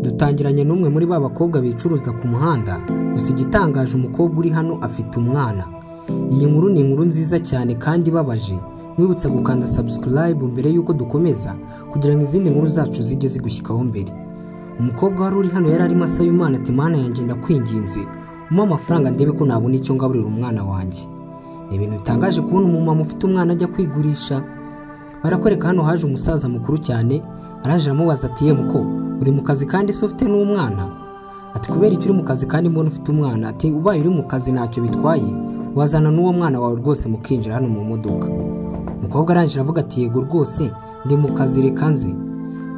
dutangiranye n'umwe muri ba bakobwa bicuruza ku muhanda, gusa igitangaje umukobwa uri hano afite umwana. Iyi nkuru ni inkuru nziza cyane kandi ibabaje. Mwibutsa gukanda subscribe mbere yuko dukomeza kugira ngo izindi nkuru zacu zijye zigushyikaho mbere. Umukobwa wari uri hano yari arimo asaba Imana ati Mana yanjye ndakwinginze umpa amafaranga ndebe ko nabona icyo ngaburira umwana wanjye. Ni ibintu bitangaje kubona umumama ufite umwana ajya kwigurisha. Barakwereka hano haje umusaza mukuru cyane, araje amubaza ati muko uri mu kazi kandi se ufite n'umwana? Ati kubera icyo uri mu kazi kandi mbona ufite umwana? Ati ubaye uri mu kazi ntacyo bitwaye, wazana n'uwo mwana wawe rwose mukinjira hano mu modoka. Umukobwa arangije avuga ati yego rwose ndi mu kazi reka nze.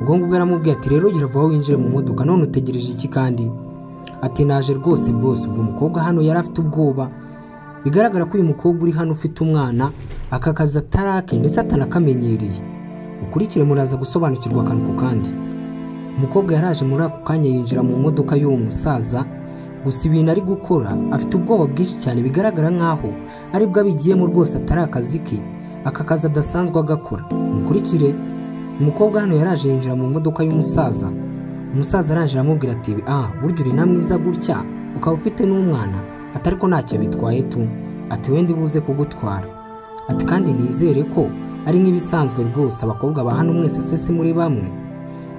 Ubwo ngubwo yaramubwiye ati rero gira vuba winjire mu modoka, none utegereje iki kandi? Ati naje rwose boss. Ubwo umukobwa hano yari afite ubwoba. Bigaragara ko uyu mukobwa uri hano ufite umwana aka kazi atarake ndetse atanakamenyereye. Ukurikire muraza gusobanukirwa akantu kandi. Umukobwa yaraje muri ako kanya yinjira mu modoka y'uwo musaza, gusa ibintu ari gukora afite ubwoba bwinshi cyane, bigaragara nkaho aribwo abigiyemo rwose atari akazi ke, aka kazi adasanzwe agakora. Mukurikire, umukobwa hano yaraje yinjira mu modoka y'umusaza. Umusaza arangije aramubwira ati buryo uri na mwiza gutya ukaba ufite n'umwana? Ati ariko ntacyo bitwaye tu. Ati wenda buze kugutwara. Ati kandi nizere ko ari nk'ibisanzwe rwose abakobwa ba hano mwese se muri bamwe.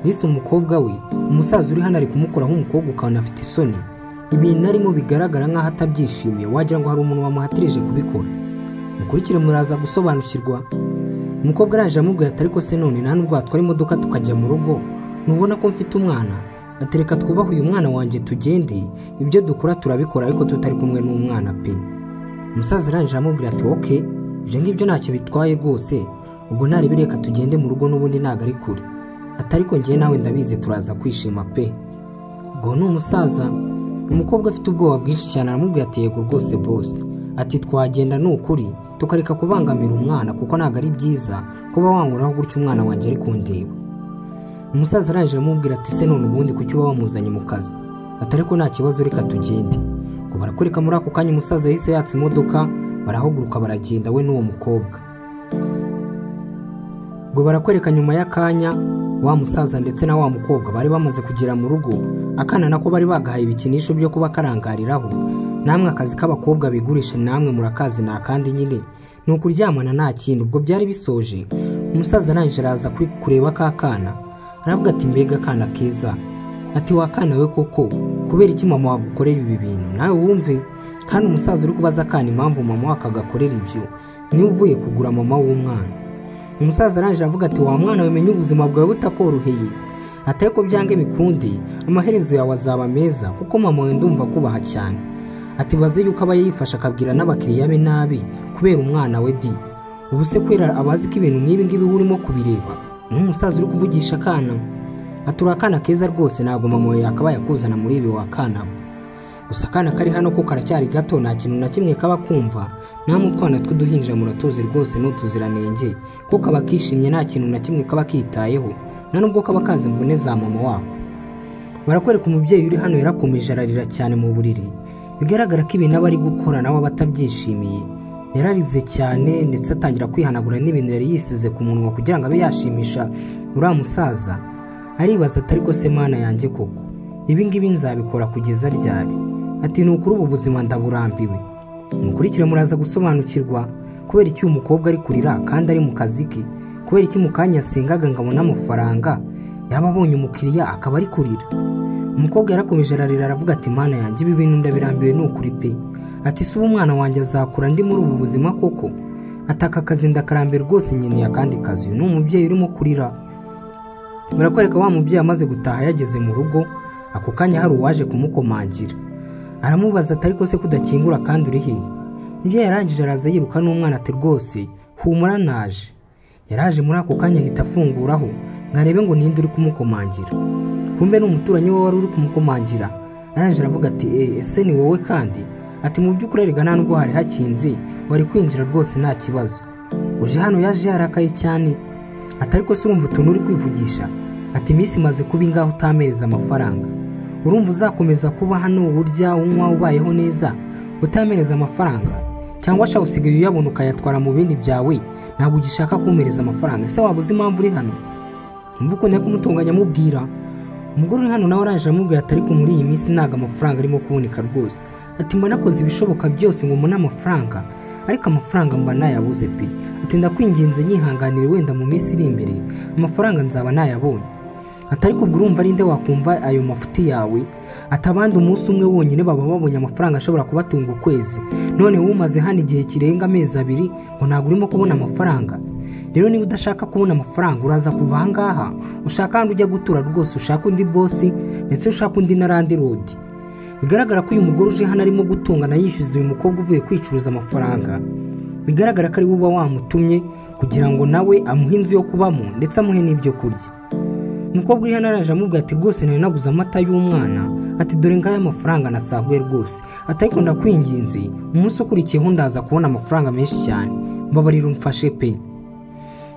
Disi umukobwa we, umusaza uri hano ari kumukora nk'umukobwa ukabona afite isoni. Ibintu arimo bigaragara nkaho atabyishimiye, wagira ngo hari umuntu wamuhatirije kubikora. Mukurikire muraza gusobanukirwa. Umukobwa arangije amubwira ati ariko se none nta nubwo twari imodoka tukajya mu rugo, nubona ko mfite umwana? Ati reka twubahe uyu mwana wanjye tugende, ibyo dukora turabikora ariko tutari kumwe n'umwana pe. Umusaza arangije amubwira ati okay, ibyo ngibyo ntacyo bitwaye rwose, ubwo ntari bireka tugende mu rugo n'ubundi ntago ari kure. Ati ariko ngiye nawe ndabizi turaza kwishima pe. Ubwo ni umusaza. Umukobwa afite ubwoba bwinshi cyane aramubwira ati yego rwose boss. Ati twagenda n'ukuri tukareka kubangamira umwana kuko ntago ari byiza kuba wankuraho gutyo umwana wanjye ari kundeba. Umusaza arangije amubwira ati se none ubundi kuki uba wamuzanye mu kazi? Ati ariko nta kibazo reka tugende. Ngo barakwereka muri ako kanya umusaza yahise yatsa imodoka, barahaguruka baragenda we n'uwo mukobwa. Ngo barakwereka nyuma y'akanya wa musaza ndetse na wa mukobwa bari bamaze kugera mu rugo, akana nako bari bagahaye ibikinisho byo kuba karangariraho. Namwe akazi k'abakobwa bigurisha namwe murakazi na kandi nyine ni ukuryamana nta kintu. Ubwo byari bisoje, umusaza arangije araza kureba ka kana, aravuga ati mbega kana keza. Ati wakana we koko kubera iki mama wagukorera ibi bintu? Nawe wumve kandi umusaza uri kubaza akana impamvu mama wakagakorera ibyo, ni uvuye kugura mama w'umwana. Umusaza arangije avuga ati wa mwana wemenye ubuzima bwawe butakoroheye, atari ko byange bikunde amaherezo yawe azaba meza kuko mama we ndumva kubaha cyane. Ati baze yuko aba yifasha akabwira n'abakiriya be nabi kubera umwana we di. Ubu se kwera abazi ko ibintu nk'ibi ngibi urimo kubireba? Umusaza uri kuvugisha akana. Ati urakana keza rwose ntabwo mama we yakaba yakuzana muri ibi wakana. Gusa akana kari hano ko karacyari gato nta kintu na kimwe kaba kumva. Namwe utwana tw'uduhinja muratuzi rwose n'utuziranenge ko kaba kishimye nta kintu na kimwe kaba kitayeho, nta nubwo kaba kazi imvune za mama wabo. Barakwereka umubyeyi uri hano yarakomeje ararira cyane mu buriri. Bigaragara ko ibintu aba ari gukora nawe batabyishimiye. Yararize cyane ndetse atangira kwihanagura n'ibintu yari yisize ku munwa kugira ngo abe yashimisha uriya musaza. Aribaza ati ariko se Mana yanjye koko ibi ngibi nzabikora kugeza ryari? Ati ni ukuri ubu buzima ndaburambiwe. Mukurikire muraza gusobanukirwa kubera iki uyu mukobwa ari kurira kandi ari mu kazi ke, kubera iki mu kanya yasengaga ngo abone amafaranga yaba abonye umukiriya akaba ari kurira. Umukobwa yarakomeje ararira aravuga ati Mana yanjye ibi bintu ndabirambiwe ni ukuri pe. Ati se ubu umwana wanjye azakura ndi muri ubu buzima koko? Ataka akazi ndakarambiwe rwose nkeneye akandi kazi. Uyu ni umubyeyi urimo kurira. Barakwereka wa mubyeyi amaze gutaha yageze mu rugo, ako kanya hari uwaje kumukomangira. Aramubaza ati ariko se kudakingura kandi uri hehe? Umubyeyi yarangije araza yiruka n'umwana ati rwose humura naje. Yaraje muri ako kanya ahita afunguraho ngarebe ngo ninde uri kumukomangira. Kumbe n'umuturanyi we wari uri kumukomangira. Arangije aravuga ati ese ni wowe kandi? Ati mu by'ukuri erega nta nubwo hari hakinze, wari kwinjira rwose nta kibazo. Uje hano yaje yarakaye cyane. Ati ariko se urumva utuntu uri kwivugisha? Ati iminsi imaze kuba ingaho utamereza amafaranga. Urumva uzakomeza kuba hano urya unywa ubayeho neza utamereza amafaranga? Cyangwa sha usigaye uyabona ukayatwara mu bindi byawe ntabwo ugishaka kumereza amafaranga? Ese waba uzi impamvu uri hano? Mvuko ne kumutunganya mubwira. umugore uri hano nawe arangije amubwira ati ariko muri iyi minsi ntago amafaranga arimo kuboneka rwose, ati mba nakoze ibishoboka byose ngo mbone amafaranga ariko amafaranga mba nayabuze pe, ati ndakwinginze nyihanganire wenda mu minsi iri imbere amafaranga nzaba nayabonye. Ati ariko ubwo urumva ari nde wakumva ayo mafuti yawe, ati abandi umunsi umwe wonyine baba babonye amafaranga ashobora kubatunga ukwezi, none wowe umaze hano igihe kirenga amezi 2 ngo ntabwo urimo kubona amafaranga. Rero niba udashaka kubona amafaranga uraza kuva aha ngaha ushaka handi ujya gutura rwose, ushaka undi bosi ndetse ushaka undi na landlord. Bigaragara ko uyu mugore uje hano arimo gutungana yishyuza uyu mukobwa uvuye kwicuruza amafaranga, bigaragara ko ari uba wamutumye kugira ngo nawe amuhe inzu yo kubamo ndetse amuhe n'ibyo kurya. Umukobwa uri hano araje amubwira ati rwose nari naguze amata y'umwana, ati dore ngaya amafaranga nasahuye rwose, ati ariko ndakwinginze umunsi ukurikiyeho ndaza kubona amafaranga menshi cyane, mbabarira umfashe pe.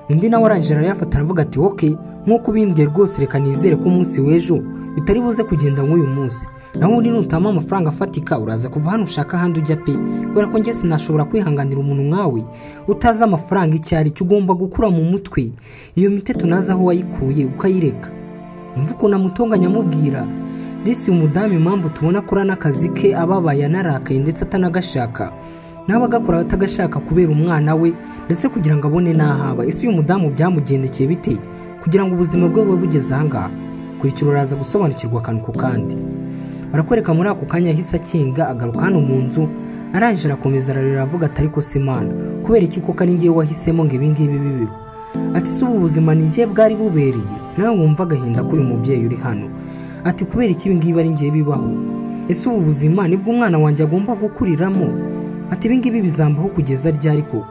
Undi nawe arangije arayafata aravuga ati okay, nk'uko ubimbwiye rwose reka nizere ko umunsi w'ejo bitari buze kugenda nk'uyu munsi, naho undi nutama amafaranga afatika uraza kuva hano ushaka ahandi ujya pe, kubera ko njye sinashobora kwihanganira umuntu nkawe utazi amafaranga icyari cyo. Ugomba gukura mu mutwe iyo miteto naza aho wayikuye ukayireka. Umva ukuntu amutonganya amubwira disi umudamu impamvu tubona akora n'akazi ke ababaye anarakaye ndetse atanagashaka, nawe agakora atagashaka kubera umwana we ndetse kugira ngo abone n'ahaba. Ese uyu mudamu byamugendekeye bite kugira ngo ubuzima bwe bube bugeze aha ngaha? Kurikira uraza gusobanukirwa akantu ku kandi. Barakwereka muri ako kanya yahise akinga agaruka hano mu nzu, arangije arakomeza ararira avuga ati ariko Simana kubera iki koko ari ngiye wahisemo ngo ibi ngibi bibeho? Ati si ubu buzima ni ngiye bwari bubereye, nawe wumva agahinda k'uyu mubyeyi uri hano. Ati kubera iki ibi ngibi ari ngiye bibaho? Ese ubu buzima nibwo umwana wanjye agomba gukuriramo? Ati ibi ngibi bizambaho kugeza ryari koko?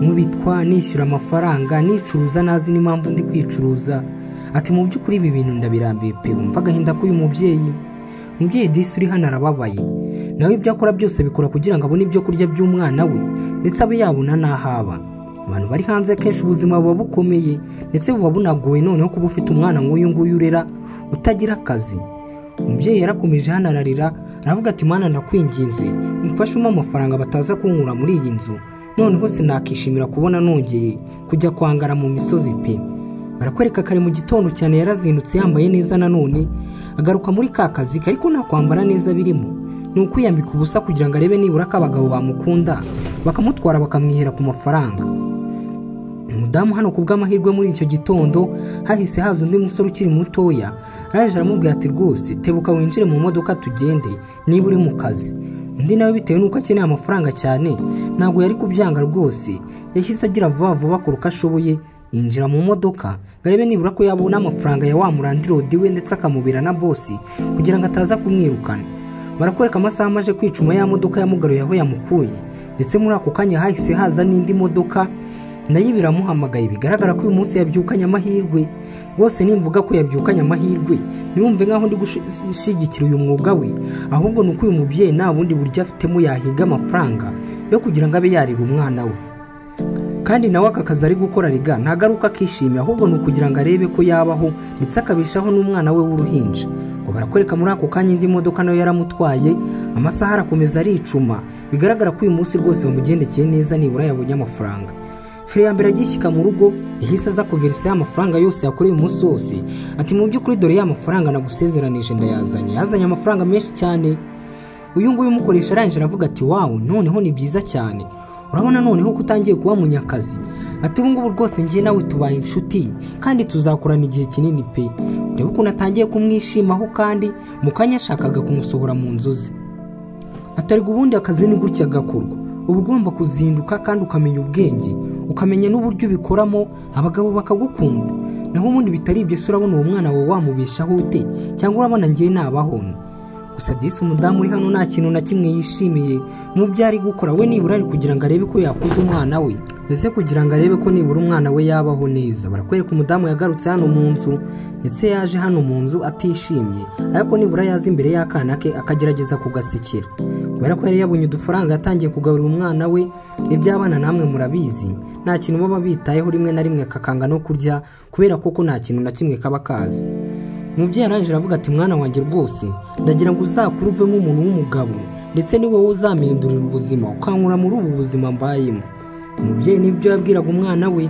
Mubitwa nishyura amafaranga nicuruza nazi n'impamvu ndi kwicuruza. Ati mu by'ukuri ibi bintu ndabirambiye pe. Wumva agahinda k'uyu mubyeyi. Umubyeyi disi uri hano arababaye, nawe ibyo akora byose bikora kugira ngo abone ibyo kurya by'umwana we ndetse abe yabona n'ahaba. Abantu bari hanze kenshi ubuzima buba bukomeye ndetse buba bunagoye, noneho kuba ufite umwana nk'uyu nguyu urera utagira akazi. Umubyeyi yarakomeje hano ararira aravuga ati Mana ndakwinginze umfashe amafaranga bataza kunkura muri iyi nzu, noneho sinakishimira kubona nongeye kujya kwangara mu misozi pe. Barakwereka kare mu gitondo cyane yarazindutse yambaye neza, nanone agaruka muri ka kazi ariko nta kwambara neza birimo, ni ukwiyambika ubusa kugira ngo arebe nibura ko abagabo bamukunda bakamutwara bakamwihera ku mafaranga. Umudamu hano ku bw'amahirwe muri icyo gitondo hahise haza undi musore ukiri mutoya, araje aramubwira ati rwose tebuka winjire mu modoka tugende niba uri mu kazi. Undi nawe bitewe nuko akeneye amafaranga cyane ntabwo yari kubyanga rwose, yahise agira vuba vuba akora uko ashoboye yinjira mu modoka garebe nibura ko yabona amafaranga ya wa murandirodi we ndetse akamubira na bosi kugira ngo ataza kumwirukana. Barakwereka amasaha amaje kwicuma ya modoka yamugaruye aho yamukuye, ndetse muri ako kanya hahise haza n'indi modoka nayo biramuhamagaye. Bigaragara ko uyu munsi yabyukanye amahirwe rwose. Nimvuga ko yabyukanye amahirwe niwumve nkaho ndi gushigikira uyu mwuga we, ahubwo nuko uyu mubyeyi nta bundi buryo afitemo yahiga amafaranga yo kugira ngo abe yarira umwana we, kandi nawe aka kazi ari gukora riga ntagaruka akishimiye, ahubwo ni ukugira ngo arebe ko yabaho ndetse akabishaho n'umwana we w'uruhinja. Ngo barakwereka muri ako kanya indi modoka nayo yaramutwaye, amasaha arakomeza aricuma. Bigaragara ko uyu munsi rwose bamugendekeye neza nibura yabonye amafaranga. Fere ya mbere agishyika mu rugo yahise aza kuverisa y'amafaranga yose yakoreye umunsi wose. Ati mu by'ukuri dore ya mafaranga nagusezeranije ndayazanye. Yazanye amafaranga menshi cyane. Uyu nguyu umukoresha arangije aravuga ati wawu noneho ni byiza cyane, urabona noneho ko utangiye kuba munyakazi. Ati ubu ngubu rwose ngiye nawe tubaye inshuti kandi tuzakorana igihe kinini pe. Urebe ukuntu atangiye kumwishimaho kandi mu kanya ashakaga kumusohora mu nzu ze. Atari ubundi akazi ni gutya gakorwa, uba ugomba kuzinduka kandi ukamenya ubwenge, ukamenya n'uburyo ubikoramo abagabo bakagukunda. Naho ubundi bitari ibyo se urabona uwo mwana wawe wamubeshaho ute cyangwa urabona ngiye nabahono? Gusa disi umudamu uri hano nta kintu na kimwe yishimiye mu byo ari gukora. We nibura ari kugira ngo arebe ko yakuza umwana we ndetse kugira ngo arebe ko nibura umwana we yabaho neza. Barakwereka umudamu yagarutse hano mu nzu ndetse yaje hano mu nzu atishimye, ariko nibura yaza imbere y'akana ke akagerageza kugasekera kubera ko yari yabonye udufaranga yatangiye kugaburira umwana we. Iby'abana namwe murabizi nta kintu baba bitayeho, rimwe na rimwe kakanga no kurya kubera koko nta kintu na kimwe kaba kazi. Umubyeyi arangije aravuga ati mwana wanjye rwose ndagira ngo uzakure uvemo umuntu w'umugabo ndetse ni wowe uzampindurira ubuzima ukankura muri ubu buzima mbayemo. Umubyeyi nibyo yabwiraga umwana we.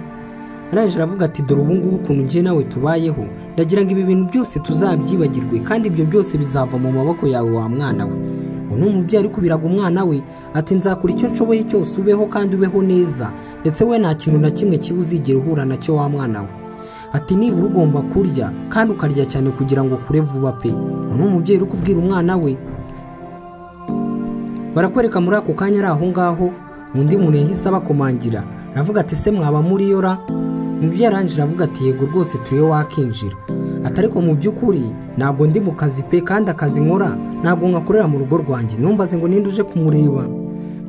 arangije aravuga ati dore ubu ngubu ukuntu njye nawe tubayeho ndagira ngo ibi bintu byose tuzabyibagirwe kandi ibyo byose bizava mu maboko yawe wa mwana we. uwo ni umubyeyi ari kubiraga umwana we ati nzakora icyo nshoboye cyose ubeho kandi ubeho neza ndetse we nta kintu na kimwe kiba uzigera uhura nacyo wa mwana we. ati nibura ugomba kurya kandi ukarya cyane kugira ngo ukure vuba pe. uwo ni umubyeyi uri kubwira umwana we. barakwereka muri ako kanya ari aho ngaho undi muntu yahise abakomangira aravuga ati se mwaba muri yora. umubyeyi arangije aravuga ati yego rwose turiyo wakinjira. ati ariko mu by'ukuri ntabwo ndi mu kazi pe kandi akazi nkora ntabwo nkakorera mu rugo rwanjye numbaze ngo ninde uje kumureba.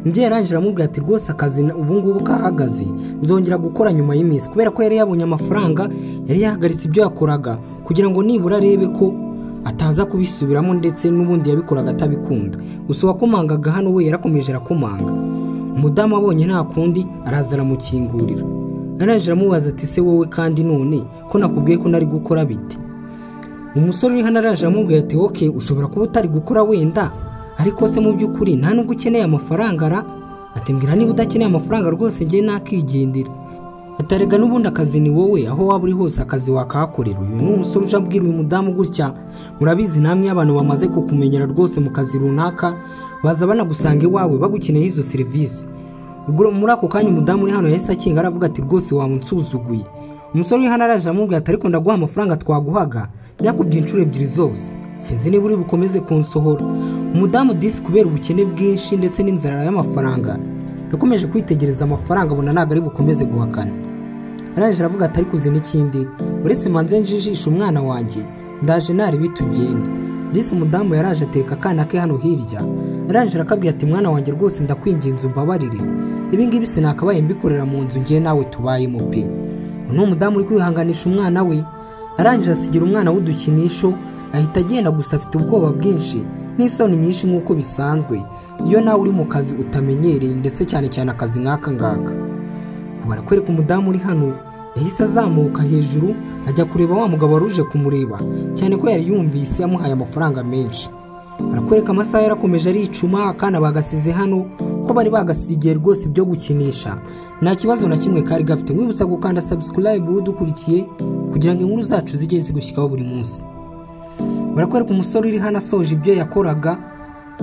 umubyeyi arangije aramubwira ati rwose akazi ubu ngubu kahagaze nzongera gukora nyuma y'iminsi kubera ko yari yabonye amafaranga yari yahagaritse ibyo yakoraga kugira ngo nibura arebe ko ataza kubisubiramo ndetse n'ubundi yabikoraga atabikunda. gusa uwakomangaga hano we yarakomeje arakomanga. umudamu abonye nta kundi araza aramukingurira. arangije aramubaza ati se wowe kandi none ko nakubwiye ko nari gukora bite. umusore uri hano araje aramubwira ati oke ushobora kuba utari gukora wenda ariko se mu by'ukuri nta nubwo ukeneye amafaranga ra. ati mbwira niba udakeneye amafaranga rwose njye nakigendera. atarega n'ubundi akazi ni wowe aho waba uri hose akazi wakahakorera. uyu ni umusore uje abwira uyu mudamu gutya. murabizi namwe abantu bamaze kukumenyera rwose mu kazi runaka baza banagusanga iwawe bagukeneye izo serivisi. ubwo muri ako kanya umudamu uri hano yahise akinga aravuga ati rwose wamunsuzuguye. umusore uri hano araje amubwira ati ariko ndaguha amafaranga twaguhaga yakubye inshuro ebyiri zose sinzi niba uri bukomeze kunsohora. umudamu disi kubera ubukene bwinshi ndetse n'inzara y'amafaranga yakomeje kwitegereza amafaranga abona ntabwo ari bukomeze guhakana. arangije aravuga ati ariko uzi n'ikindi uretse manze njijisha umwana wanjye ndaje nari bitugende. disi umudamu yaraje ateka akana ke hano hirya. arangije arakabwira ati mwana wanjye rwose ndakwinginze umbabarire ibi ngibi sinakabaye mbikorera mu nzu ngiye nawe tubayemo pe. uno umudamu uri kwihanganisha umwana we. arangije asigira umwana w'udukinisho ahita agenda gusa afite ubwoba bwinshi n'isoni nyinshi nk'uko bisanzwe iyo nawe uri mu kazi utamenyereye ndetse cyane cyane akazi nk'aka ngaka. barakwereka umudamu uri hano yahise azamuka hejuru ajya kureba wa mugabo wari uje kumureba cyane ko yari yumvise yamuhaye amafaranga menshi. barakwereka amasaha yarakomeje aricuma akana bagasize hano ko bari bagasigiye rwose ibyo gukinisha nta kibazo na kimwe kari gafite. mwibutsa gukanda subscribe udukurikiye kugira ngo inkuru zacu zijye zigushyikaho buri munsi. barakwereka umusore uri hano asoje ibyo yakoraga.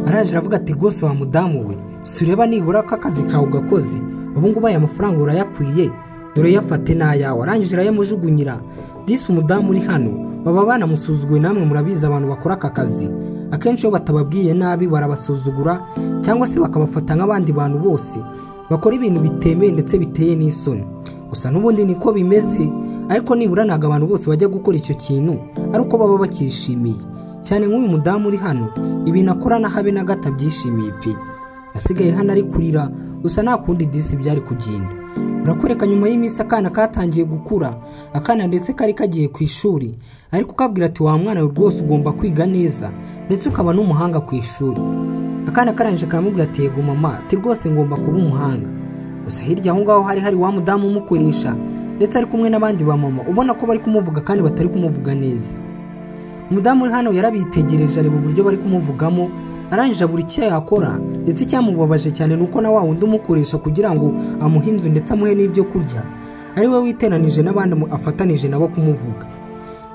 araje aravuga ati rwose wa mudamu we sureba nibura ko akazi kawe ugakoze ubu ngubu aya mafaranga urayakwiye dore yafate n'ayawe. arangije arayamujugunyira. disi umudamu uri hano baba banamusuzuguye namwe murabizi abantu bakora aka kazi akenshi iyo batababwiye nabi barabasuzugura cyangwa se bakabafata nk'abandi bantu bose bakora ibintu bitemeye ndetse biteye n'isoni. gusa n'ubundi niko bimeze ariko nibura ntabwo abantu bose bajya gukora icyo kintu ari uko baba bakishimiye cyane. nk'uyu mudamu uri hano ibintu akora na habe na gato abyishimiye pe. yasigaye hano ari kurira gusa nta kundi disi byari kugenda. urakwereka nyuma y'iminsi akana katangiye gukura akana ndetse kari kagiye ku ishuri ariko ukabwira ati wa mwana we rwose ugomba kwiga neza ndetse ukaba n'umuhanga ku ishuri. akana karangije karamubwira ati yego mama ati rwose ngomba kuba umuhanga. gusa hirya aho ngaho hari wa mudamu umukoresha ndetse ari kumwe n'abandi ba mama ubona ko bari kumuvuga kandi batari kumuvuga neza. umudamu uri hano yarabitegereje areba uburyo bari kumuvugamo arangije buri icyo yakora ndetse cyamubabaje cyane nuko na wa wundi umukoresha kugira ngo amuhe inzu ndetse amuhe n'ibyo kurya ari we witeranije n'abandi afatanije nabo kumuvuga.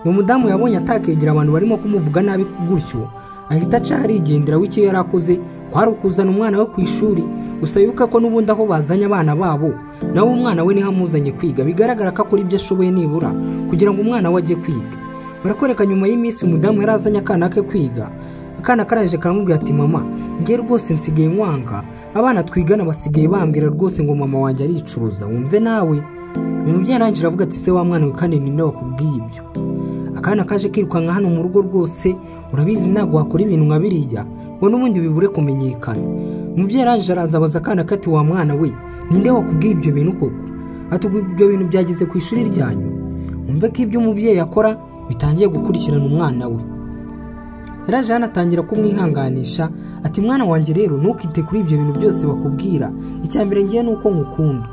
uwo mudamu yabonye atakegera abantu barimo kumuvuga nabi gutyo ahita aca harigendera w'icyo yari akoze kwari ukuzana umwana we ku ishuri. gusa yuko ko n'ubundi aho bazanye abana babo nawe umwana we niho amuzanye kwiga bigaragara ko akora ibyo ashoboye nibura kugira ngo umwana we ajye kwiga. barakwereka nyuma y'iminsi umudamu yari azanye akana ke kwiga. akana karangije karamubwira ati mama ngiye rwose nsigaye nkwanga abana twigana basigaye bambwira rwose ngo mama wanjye aricuruza wumve nawe. umubyeyi arangije aravuga ati se wa mwana we kandi ninde wakubwiye ibyo. akana kaje kirukanka hano mu rugo rwose urabizi ntabwo wakora ibintu nka biriya ngo n'ubundi bibure kumenyekana. umubyeyi arangije arazabaza akana kati wa mwana we ninde wakubwiye ibyo bintu koko. ati ibyo bintu byagize ku ishuri ryanyu. umve ko ibyo umubyeyi akora bitangiye gukurikirana umwana we. yaraje hano atangira kumwihanganisha ati mwana wanjye rero ntukite kuri ibyo bintu byose bakubwira icyambere ngiye nuko ngukunda.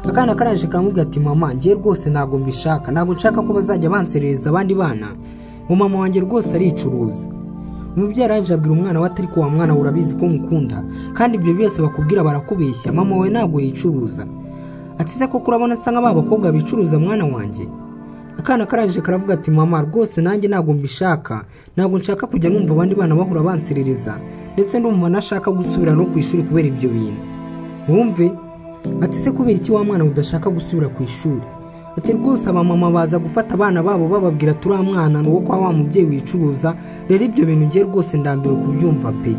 akana karangije karamubwira ati mama ngiye rwose ntabwo mbishaka ntabwo nshaka ko bazajya banserereza abandi bana ngo mama wanjye rwose aricuruza. umubyeyi arangije abwira umwana we atari ko wa mwana urabizi ko ngukunda kandi ibyo byose bakubwira barakubeshya mama we ntabwo yicuruza. ati se koko urabona asa nk'aba bakobwa bicuruza mwana wanjye? Akana karangije karavuga ati mama rwose nanjye ntabwo mbishaka, ntabwo nshaka kujya numva abandi bana bahura bansiririza, ndetse ndumva nashaka gusubira no ku ishuri kubera ibyo bintu. Wumve, ati se kubera iki wa mwana udashaka gusubira ku ishuri? Ati rwose abamama baza gufata abana babo bababwira turi mwana nuwo kwa wa mubyeyi wicuruza, rero ibyo bintu ngiye rwose ndambiwe kubyumva pe.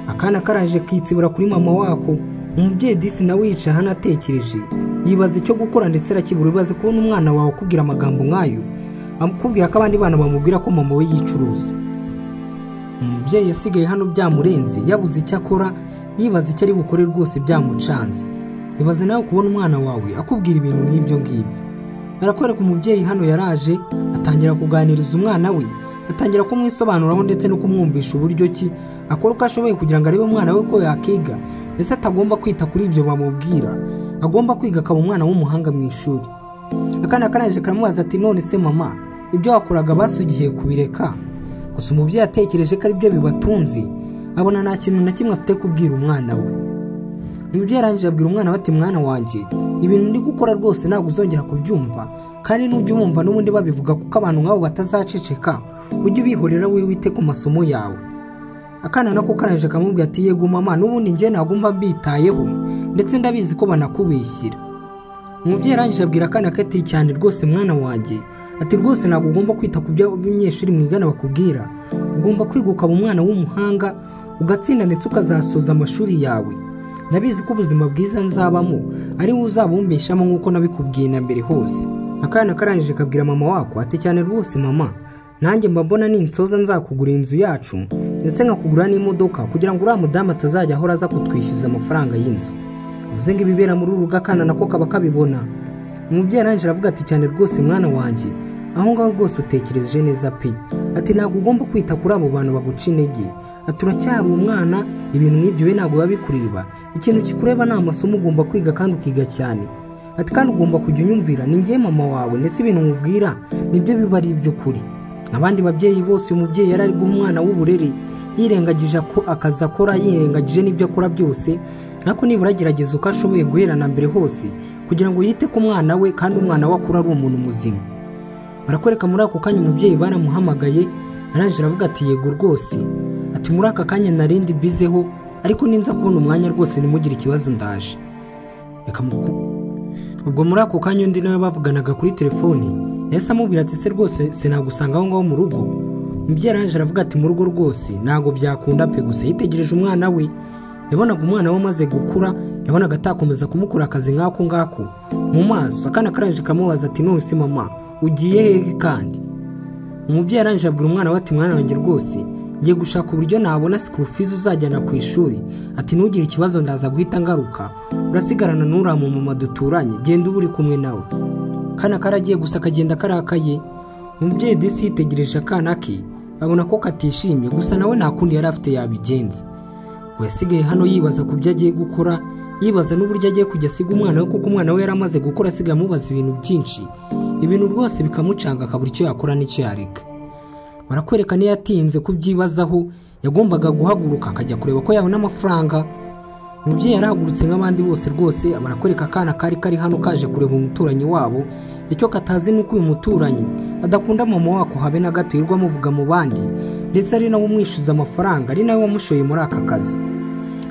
Akana karangije kitsibura kuri mama wako. Umubyeyi disi nawe yicaye hano atekereje, yibaza icyo gukora ndetse arakibura. Ibaze kubona umwana wawe akubwira amagambo nk'ayo, amukubwira ko abandi bana bamubwira ko mama we yicuruza. Umubyeyi yasigaye hano byamurenze, yabuze icyo akora, yibaza icyo ari bukore rwose byamucanze. Ibaze nawe kubona umwana wawe akubwira ibintu nk'ibyo ngibyo. Arakwereka umubyeyi hano yaraje, atangira kuganiriza umwana we, atangira kumwisobanuraho ndetse no kumwumvisha uburyo ki akora uko ashoboye kugira ngo arebe umwana we ko yakiga, ndetse atagomba kwita kuri ibyo bamubwira, agomba kwiga akaba umwana w'umuhanga mu ishuri. Akana karangije karamubaza ati none se mama, ibyo wakoraga basugiye kubireka? Gusa umubyeyi atekereje ko ari byo bibatunze, abona nta kintu na kimwe afite kubwira umwana we. Umubyeyi arangije abwira umwana we ati mwana wanjye, ibintu ndi gukora rwose ntabwo uzongera kubyumva, kandi nujya umwumva n'ubundi babivuga kuko abantu nk'abo batazaceceka, ujye ubihorera we wite ku masomo yawe. Akana nako karangije kamubwira ati yego mama, n'ubundi njye ntabwo mba mbitayeho, ndetse ndabizi ko banakubeshyira. Umubyeyi arangije abwira akana ke ati cyane rwose mwana wanjye, ati rwose ntabwo ugomba kwita ku byo abanyeshuri mwigana bakubwira, ugomba kwiga ukaba umwana w'umuhanga, ugatsinda ndetse ukazasoza amashuri yawe. Nabizi ko ubuzima bwiza nzabamo ari wowe uzabumbeshamo nk'uko nabikubwiye na mbere hose. Akana karangije kabwira mama wako ati cyane rwose mama, nanjye mba mbona ninsoza nzakugura inzu yacu, ndetse nkakugura n'imodoka kugira ngo uriya mudamu atazajya ahora aza kutwishyuza amafaranga y'inzu. Uvuze ngo ibibera muri uru rugo akana nako kaba kabibona. Umubyeyi arangije aravuga ati cyane rwose mwana wanjye, aho ngaho rwose utekereje neza pe. Ati ntabwo ugomba kwita kuri abo bantu baguca intege, ati uracyari umwana, ibintu nk'ibyo we ntabwo biba bikureba, ikintu kikureba ni amasomo ugomba kwiga kandi ukiga cyane. Ati kandi ugomba kujya unyumvira, ni njye mama wawe, ndetse ibintu nkubwira nibyo biba ari iby'ukuri. Abandi babyeyi bose uyu mubyeyi yari ari guha umwana w'uburere, yirengagije ko akazi akora, yirengagije n'ibyo akora byose, ariko nibura agerageza uko ashoboye guherana mbere hose kugira ngo yite ku mwana we, kandi umwana we akura ari umuntu muzima. Barakwereka muri ako kanya umubyeyi baramuhamagaye, arangije aravuga ati yego rwose, ati muri aka kanya narindi bizeho, ariko ninza kubona umwanya rwose nimugire ikibazo ndaje. Ubwo muri ako kanya undi nawe bavuganaga kuri telefoni, yahise amubwira ati se rwose sinagusanga aho ngaho mu rugo. Umubyeyi arangije aravuga ati mu rugo rwose ntabwo byakunda pe. Gusa yitegereje umwana we, yabonaga umwana we amaze gukura, yabonaga atakomeza kumukora akazi nk'ako ngako mu maso. Akana karangije kamubaza ati none se mama ugiye hehe kandi? Umubyeyi arangije abwira umwana we ati mwana wanjye rwose ngiye gushaka uburyo nabona school fees uzajyana ku ishuri, ati ntugire ikibazo ndaza guhita ngaruka, urasigarana n'uriya mu mama duturanye, genda uba uri kumwe nawe. Kana karagiye gusa kagenda karakaye. Umubyeyi disi yitegereje akana ke, abona ko katishimye, gusa nawe nta kundi yari afite yabigenza. Ngo yasigaye hano yibaza ku byo agiye gukora, yibaza n'uburyo agiye kujya asiga umwana we, kuko umwana we yaramaze gukora, asigaye amubaza ibintu byinshi, ibintu rwose bikamucanga akabura icyo yakora n'icyo yareka. Barakwereka niyo yatinze kubyibazaho, yagombaga guhaguruka akajya kureba ko yabona amafaranga. Umubyeyi yarahagurutse nk'abandi bose rwose. Barakwereka akana kari hano kaje kureba umuturanyi wabo, icyo katazi nuko uyu muturanyi adakunda mama wako habe na gato, yirwa amuvuga mu bandi, ndetse ari nawe umwishyuza amafaranga, ari nawe wamushoye muri aka kazi.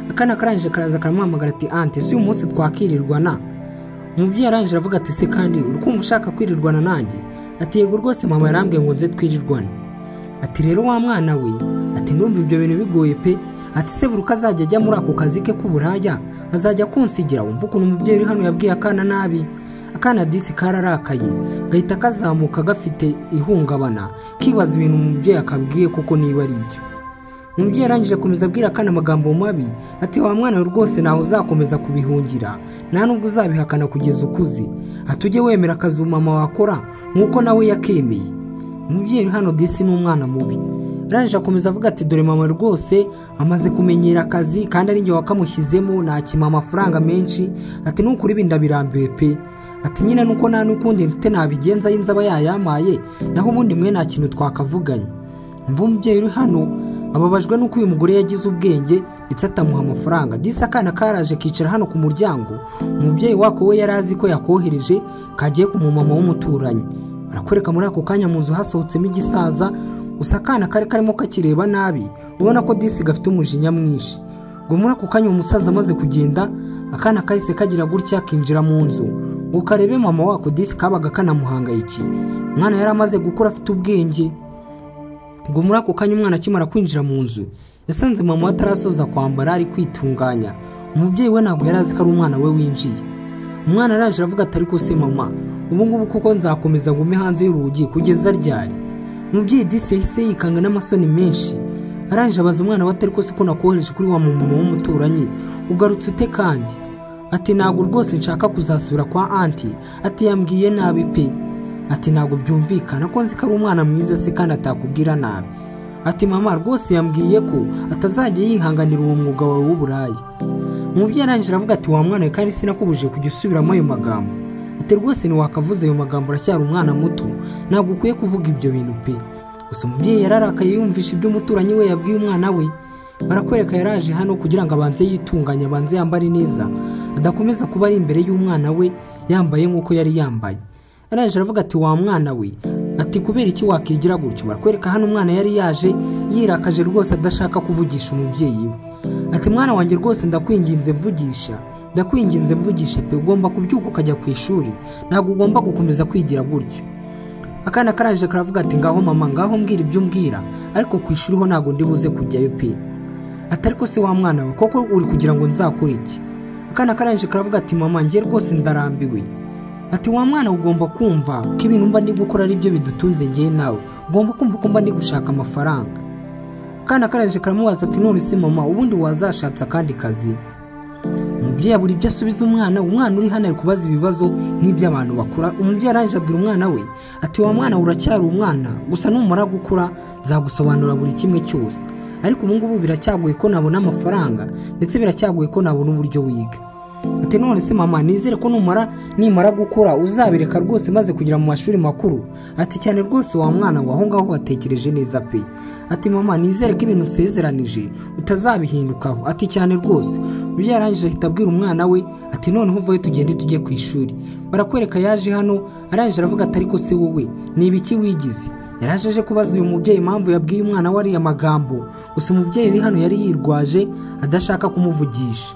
Akana karangije karaza karamuhamagara ati ante si uyu munsi twakirirwana? Umubyeyi arangije aravuga ati se kandi uri kumva ushaka kwirirwana nanjye? Ati yego rwose mama yarambwiye ngo nze twirirwane. Ati rero wa mwana we, ati ndumva ibyo bintu bigoye pe. Ati se buri uko azajya ajya muri ako kazi ke k'uburaya azajya kunsigira? Wumva ukuntu umubyeyi hano yabwiye akana nabi. Akana disi kararakaye, gahita kazamuka gafite ihungabana, kibaza ibintu umubyeyi akabwiye kuko niba ari byo. Umubyeyi arangije akomeza abwira akana amagambo mabi, ati wa mwana we rwose naho uzakomeza kubihungira, nta nubwo uzabihakana kugeza ukuze, ati ujye wemera akazi mama wakora nk'uko nawe yakemeye. Umubyeyi hano disi ni umwana mubi. Arangije akomeza avuga ati dore mama rwose amaze kumenyera akazi, kandi ari njye wakamushyizemo, nakima amafaranga menshi, ati nukuri ibinda birambiwe pe. Ati nyine nuko nta nukundi mfite nabigenza y'inzaba yayamaye, naho ubundi mwe nta kintu twakavuganye. Umva umubyeyi uri hano ababajwe nuko uyu mugore yagize ubwenge ndetse atamuha amafaranga. Disi akana karaje kicara hano ku muryango, umubyeyi wako we yari azi ko yakohereje kagiye ku mumama w'umuturanyi. Barakwereka muri ako kanya mu nzu hasohotsemo igisaza, gusa akana kari karimo kakireba nabi, ubona ko Disi gafite umujinya mwinshi. Ngo muri ako kanya umusaza amaze kugenda, akana kahise kagira gutya kinjira mu nzu ngo karebe mama wako. Disi kabaga kanamuhangayikiye, umwana yari amaze gukura afite ubwenge. Ngo muri ako kanya umwana akimara kwinjira mu nzu yasanze mama atarasoza kwambara ari kwitunganya. Umubyeyi we ntabwo yari azi ko ari umwana we winjiye. Umwana araje aravuga ati ariko se mama, ubu ngubu kuko nzakomeza ngume hanze y'urugi kugeza ryari? Umubyeyi Disi yahise yikanga n'amasoni menshi, aranje abaza umwana we ati ariko se ko nakohereje kuri wa mama w'umuturanyi ugarutse ute kandi? Ati ntabwo rwose nshaka kuzasubira kwa anti, ati yambwiye nabi pe. Ati ntabwo byumvikana ko nzi ko ari umwana mwiza se kandi atakubwira nabi. Ati mama rwose yambwiye ko atazajya yihanganira uwo mwuga wawe w'uburayi. Umubyeyi arangije aravuga ati wa mwana we kandi sinakubujije kujya usubiramo ayo magambo. Ati rwose ntiwakavuze ayo magambo, uracyari umwana muto, ntabwo ukwiye kuvuga ibyo bintu pe. Gusa umubyeyi yararakaye yumvisha ibyo umuturanyi we yabwiye umwana we. Barakwereka yaraje hano kugira ngo abanze yitunganye, abanze yambare neza, adakomeza kuba ari imbere y'umwana we yambaye nk'uko yari yambaye. Arangije aravuga ati wa mwana we, ati kubera iki wakigira gutyo? Barakwereka hano umwana yari yaje yirakaje rwose adashaka kuvugisha umubyeyi we. Ati mwana wanjye rwose ndakwinginze mvugisha pe, ugomba kubyuka ukajya ku ishuri, ntabwo ugomba gukomeza kwigira gutyo. Akana karangije karavuga ati ngaho mama, ngaho mbwira ibyo umbwira, ariko ku ishuri ho ntabwo ndibuze kujyayo pe. Ati ariko se wa mwana we, koko uri kugira ngo nzakore iki? Akana karangije karavuga ati mama ngiye rwose ndarambiwe. Ati wa mwana ugomba kumva ko ibintu mba ndi gukora ari byo bidutunze ngiye nawe, ugomba kumva ko mba ndi gushaka amafaranga. Akana karangije karamubaza ati none se mama, ubundi wazashatse akandi kazi? Umubyeyi abura ibyo asubiza umwana uri hano ari kubaza ibibazo nk'iby'abantu bakura. Umubyeyi arangije abwira umwana we ati wa mwana uracyari umwana, gusa numara gukura zagusobanura buri kimwe cyose, ariko ubu ngubu biracyagoye ko nabona amafaranga ndetse biracyagoye ko nabona uburyo wiga. Ati none se mama, nizere ko nimara gukura uzabireka rwose maze kugera mu mashuri makuru? Ati cyane rwose wa mwana we, aho ngaho watekereje neza pe. Ati mama nizere ko ibintu nsezeranije utazabihindukaho. Ati cyane rwose. Uyu yarangije ahita abwira umwana we ati noneho uvayo tugende tujye ku ishuri. Barakwereka yaje hano, arangije aravuga ati ariko se wowe ni ibiki wigize? Yarajeje kubaza uyu mubyeyi impamvu yabwiye umwana we ariya magambo, gusa umubyeyi uri hano yari yirwaje adashaka kumuvugisha.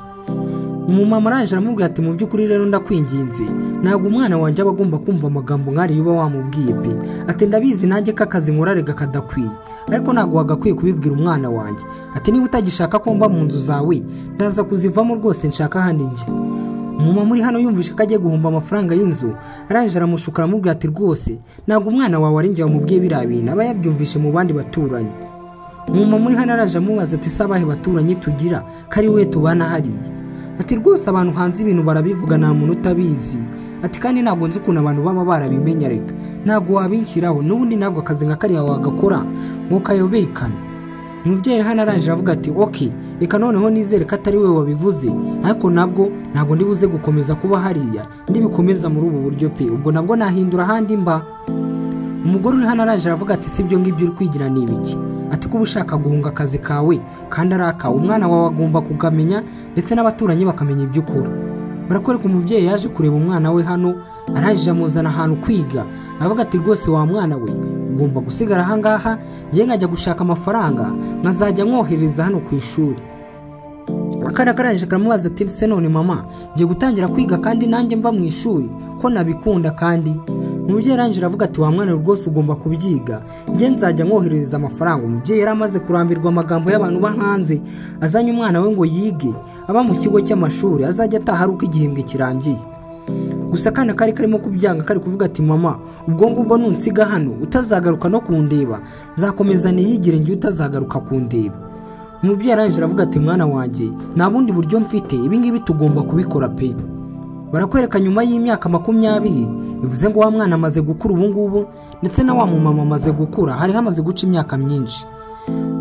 Umumama arangije aramubwira ati mu by'ukuri rero ndakwinginze, ntabwo umwana wanjye aba agomba kumva amagambo nk'ari yuba wamubwiye pe. Ati ndabizi nanjye ko akazi nkora rega kadakwiye, ariko ntabwo wagakwiye kubibwira umwana wanjye. Ati niba utagishaka ko mba mu nzu zawe ndaza kuzivamo rwose, nshaka ahandi njya. Umumama uri hano yumvishe ko agiye guhomba amafaranga y'inzu, arangije aramushuka aramubwira ati rwose ntabwo umwana wawe ari njye wamubwiye biriya bintu, aba yabyumvishe mu bandi baturanyi. Umumama uri hano araje amubaza ati se abahe baturanyi tugira ko ari we tubana hariya? Ati rwose abantu hanze ibintu barabivuga nta muntu utabizi. Ati kandi ntabwo nzi ukuntu abantu baba barabimenya reka, ntabwo wabinshyiraho, n'ubundi ntabwo akazi nka kariya wagakora ngo kayobekane. Umubyeyi hano arangije avuga ati okay, reka noneho nizere ko atari we wabivuze, ariko ntabwo ndibuze gukomeza kuba hariya, ndibikomeza muri ubu buryo pe, ubwo nabwo nahindura ahandi mba. Umugore uri hano arangije avuga ati sibyo ngibyo uri kwigira ni ibiki? Ati kuba ushaka guhunga akazi kawe kandi ari akawe, umwana wawe agomba kukamenya ndetse n'abaturanyi bakamenya ibyo ukora. Barakwereka umubyeyi yaje kureba umwana we hano, arangije amuzana ahantu kwiga, avuga ati rwose wa mwana we ugomba gusigara aha ngaha, ngiye nkajya gushaka amafaranga nkazajya nkohereza hano ku ishuri. Akana karangije karamubaza ati se none mama, ngiye gutangira kwiga kandi nanjye mba mu ishuri ko nabikunda kandi? Umubyeyi arangije avuga ati wa mwana rwose ugomba kubyiga, ngiye nzajya nkohereza amafaranga. Umubyeyi yari amaze kurambirwa amagambo y'abantu ba hanze, azanye umwana we ngo yige, aba mu kigo cy'amashuri azajya ataha ari uko igihembwe kirangiye. Gusa akana kari karimo kubyanga, kari kuvuga ati mama ubwo ngubwo nunsiga hano utazagaruka no kundeba, nzakomeza niyigire ngiye utazagaruka kundeba. Umubyeyi arangije aravuga ati mwana wanjye nta bundi buryo mfite, ibi ngibi tugomba kubikora pe. Barakwereka nyuma y'imyaka 20, bivuze ngo wa mwana amaze gukura ubu ngubu, ndetse na wa mumama amaze gukura, hari hamaze guca imyaka myinshi.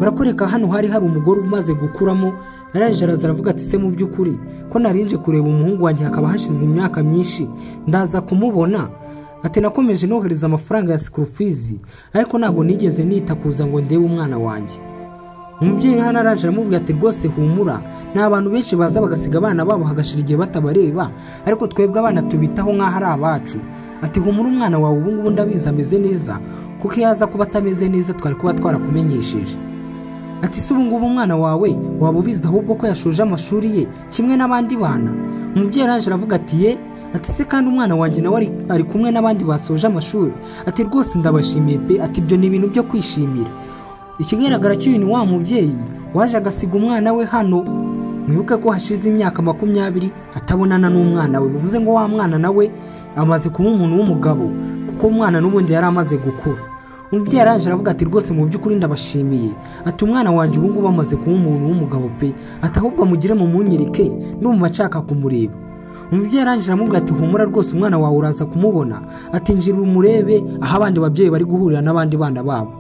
Barakwereka hano hari umugore umaze gukuramo, arangije aravuga ati se mu by'ukuri ko narinje kureba umuhungu wanjye hakaba hashize imyaka myinshi ndaza kumubona? Ati nakomeje nohereza amafaranga ya school fees, ariko ntabwo nigeze nita kuza ngo ndebe umwana wanjye. umubyeyi hano araje aramubwira ati rwose humura, ni abantu benshi baza bagasiga abana babo hagashira igihe batabareba, ariko twebwe abana tubitaho nk'aho ari abacu. Ati humura umwana wawe ubu ngubu ndabizi ameze neza, kuko iyo aza kuba atameze neza twari kuba twarakumenyesheje. Ati se ubu ngubu umwana wawe waba ubizi ahubwo ko yashoje amashuri ye kimwe n'abandi bana? Umubyeyi araje aravuga ati ye, ati se kandi umwana wanjye nawe ari kumwe n'abandi basoje amashuri? Ati rwose ndabashimiye pe, ati ibyo ni ibintu byo kwishimira. Ikigaragara cy'uyu ni wa mubyeyi waje agasiga umwana we hano. Mwibuke ko hashize imyaka 20 atabonana n'umwana we, bivuze ngo wa mwana nawe amaze kuba umuntu w'umugabo, kuko umwana n'ubundi yari amaze gukura. Umubyeyi araje aravuga ati rwose mu by'ukuri ndabashimiye, ati umwana wanjye ubu ngubu amaze kuba umuntu w'umugabo pe, ati ahubwo mugire mu munyereke ndumva nshaka kumureba. Umubyeyi arangije aramubwira ati humura rwose umwana wawe uraza kumubona, ati njira umurebe aho abandi babyeyi bari guhurira n'abandi bana babo.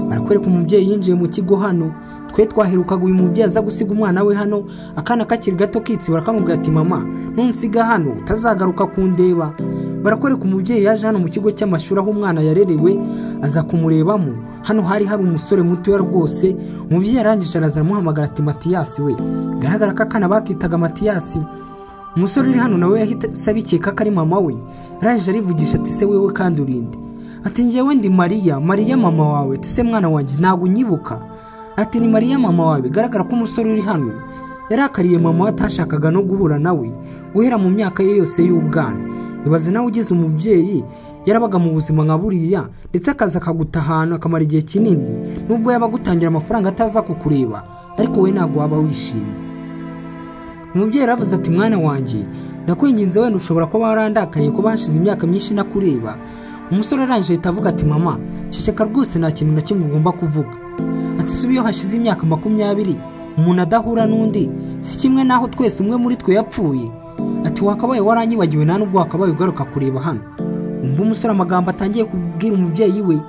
Barakwereka umubyeyi yinjiye mu kigo hano. Twe twaherukaga uyu mubyeyi aza gusiga umwana we hano, akana kakiri gato kitsibura akamubwira ati mama nunsiga hano utazagaruka kundeba. Barakwereka umubyeyi yaje hano mu kigo cy'amashuri aho umwana yarerewe aza kumurebamo. Hano hari umusore muto rwose. Umubyeyi arangije araza aramuhamagara ati Matiyasi we, garagara ko akana bakitaga Matiyasi. Umusore uri hano nawe yahise abikeka ko ari mama we. Arangije arivugisha ati se wewe kandi urinde? Ati njyewe ndi Mariya mama wawe. Ati se mwana wanjye ntabwo unyibuka? Ati ni Mariya mama wawe. Garagara ko umusore uri hano yarakariye mama atashakaga no guhura nawe guhera mu myaka ye yose y'ubwana. Ibaze nawe ugize umubyeyi yarabaga mu buzima nka buriya, ndetse akaza akaguta ahantu akamara igihe kinini, nubwo yaba gutangira amafaranga ataza kukureba, ariko we ntabwo waba wishimye. Umubyeyi yaravuze ati mwana wanjye ndakwinginze wenda ushobora kuba warandakariye ko bashize imyaka myinshi nakureba. Umusore arangije ahita avuga ati mama ceceka rwose nta kintu na kimwe ugomba kuvuga. Ati subi iyo hashize imyaka 20 umuntu adahura n'undi si kimwe naho twese umwe muri twe yapfuye. Ati wakabaye waranyibagiwe nta nubwo wakabaye ugaruka kureba hano. Umva umusore amagambo atangiye kubwira umubyeyi we,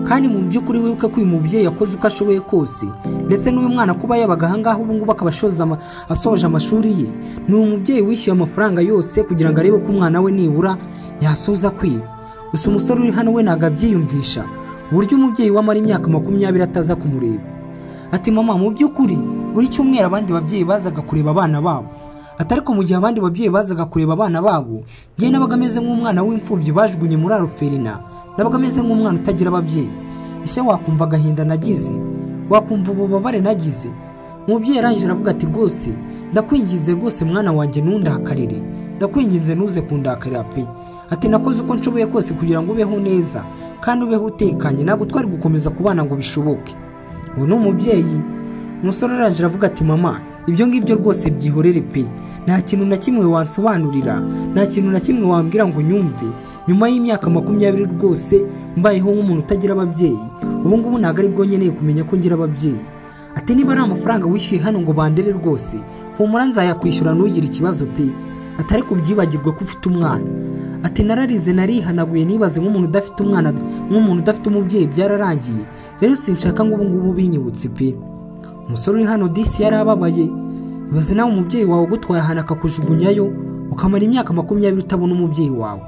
kandi mu by'ukuri wibuke ko uyu mubyeyi yakoze uko ashoboye kose, ndetse n'uyu mwana kuba yabaga ahangaha ubu ngubu asoje amashuri ye. Ni umubyeyi wishyuye amafaranga yose kugira ngo arebe ko umwana we nibura yasoza kwiga. Gusa umusore uri hano we ntabwo abyiyumvisha uburyo umubyeyi wamara imyaka 20 ataza kumureba. Ati mama mu by'ukuri buri cyumweru abandi babyeyi bazaga kureba abana babo, atariko mu gihe abandi babyeyi bazaga kureba abana babo ngiye nabaga ameze nk'umwana w'imfubyi bajugunye muri aruferina, nabaga ameze nk'umwana utagira ababyeyi. Ese wakumva agahinda nagize? Wakumva ububabare nagize? Umubyeyi arangije aravuga ati rwose ndakwinginze rwose mwana wanjye ntundakarire, ndakwinginze ntuze kundakarira pe. Ati nakoze uko nshoboye kose kugira ngo ubeho neza kandi ubeho utekanye, ntabwo twari gukomeza kubana ngo bishoboke. Uwo ni umubyeyi. Umusore arangije aravuga ati mama ibyo ngibyo rwose byihorere pe, nta kintu na kimwe wansobanurira, nta kintu na kimwe wambwira ngo nyumve. Nyuma y'imyaka 20 rwose mbayeho nk'umuntu utagira ababyeyi, ubu ngubu ntabwo ari bwo nkeneye kumenya ko ngira ababyeyi. Ati niba ari amafaranga wishyuye hano ngo bandere rwose humura nzayakwishyura ntugire ikibazo pe. Atari kubyibagirwa ko ufite umwana. Ati nararize narihanaguye nibaze nk'umuntu udafite umwana, nk'umuntu udafite umubyeyi byararangiye, rero sinshaka ngo ubu ngubu binyibutse pe. Umusore uri hano disi yarababaye. Ibaze nawe umubyeyi wawe gutwaye ahantu akakujugunyayo ukamara imyaka 20 utabona umubyeyi wawe.